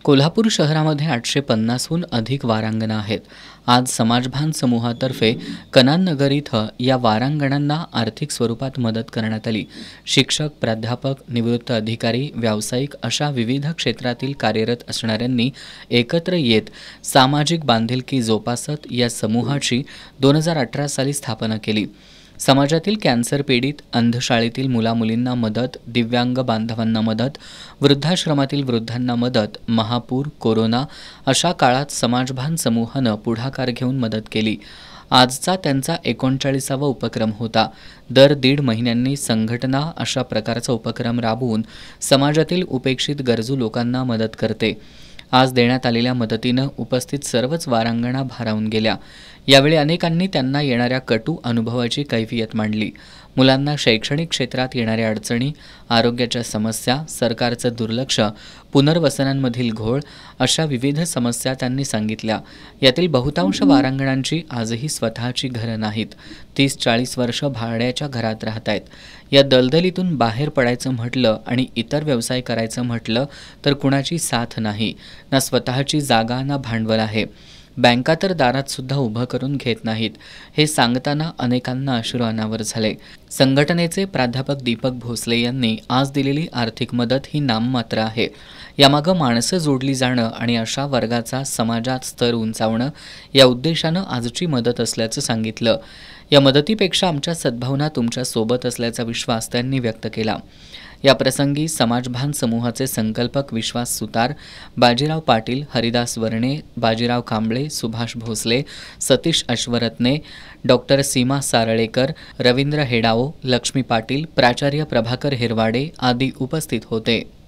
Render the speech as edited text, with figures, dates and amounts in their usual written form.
कोल्हापूर शहरामध्ये 850हून अधिक वारांगणा आहेत. आज समाजभान समूहातर्फे कनान नगर इथं या वारांगणांना आर्थिक स्वरूपात मदत करण्यात आली. शिक्षक, प्राध्यापक, निवृत्त अधिकारी, व्यावसायिक अशा विविध क्षेत्रातील कार्यरत असणाऱ्यांनी एकत्र येत सामाजिक बांधिलकी जोपासत या समूहाची 2018 साली स्थापना केली. समाजातील कॅन्सर पीडित, अंधशाळेतील मुलामुलींना मदत, दिव्यांग बांधवांना मदत, वृद्धाश्रमातील वृद्धांना मदत, महापूर, कोरोना अशा काळात समाजभान समूहानं पुढाकार घेऊन मदत केली. आजचा त्यांचा 39वा उपक्रम होता. दर 1.5 महिन्यांनी संघटना अशा प्रकारचा उपक्रम राबवून समाजातील उपेक्षित गरजू लोकांना मदत करते. आज देण्यात आलेल्या मदतीनं उपस्थित सर्वच वारांगणा भारावून गेल्या. यावेळी अनेकांनी त्यांना येणाऱ्या कटू अनुभवाची कैफियत मांडली. मुलांना शैक्षणिक क्षेत्रात येणाऱ्या अडचणी, आरोग्याच्या समस्या, सरकारचं दुर्लक्ष, पुनर्वसनांमधील घोळ अशा विविध समस्या त्यांनी सांगितल्या. यातील बहुतांश वारांगणांची आजही स्वतःची घरं नाहीत. 30-40 वर्ष भाड्याच्या घरात राहत आहेत. या दलदलीतून बाहेर पडायचं म्हटलं आणि इतर व्यवसाय करायचं म्हटलं तर कुणाची साथ नाही. ना स्वतःची जागा ना भांडवल आहे. बँका तर दारात सुद्धा उभं करून घेत नाहीत. हे सांगताना अनेकांना अश्रू अनावर झाले. संघटनेचे प्राध्यापक दीपक भोसले यांनी आज दिलेली आर्थिक मदत ही नाममात्र आहे. यामागं माणसं जोडली जाणं आणि अशा वर्गाचा समाजात स्तर उंचावणं या उद्देशानं आजची मदत असल्याचं सांगितलं. या मदतीपेक्षा आमच्या सद्भावना तुमच्या सोबत असल्याचा विश्वास त्यांनी व्यक्त केला. या प्रसंगी समाजभान समूहाचे संकल्पक विश्वास सुतार, बाजीराव पाटील, हरिदास वर्णे, बाजीराव कांबळे, सुभाष भोसले, सतीश अश्वरत्ने, डॉक्टर सीमा सारळेकर, रवींद्र हेडाओ, लक्ष्मी पाटील, प्राचार्य प्रभाकर हिरवाडे आदी उपस्थित होते.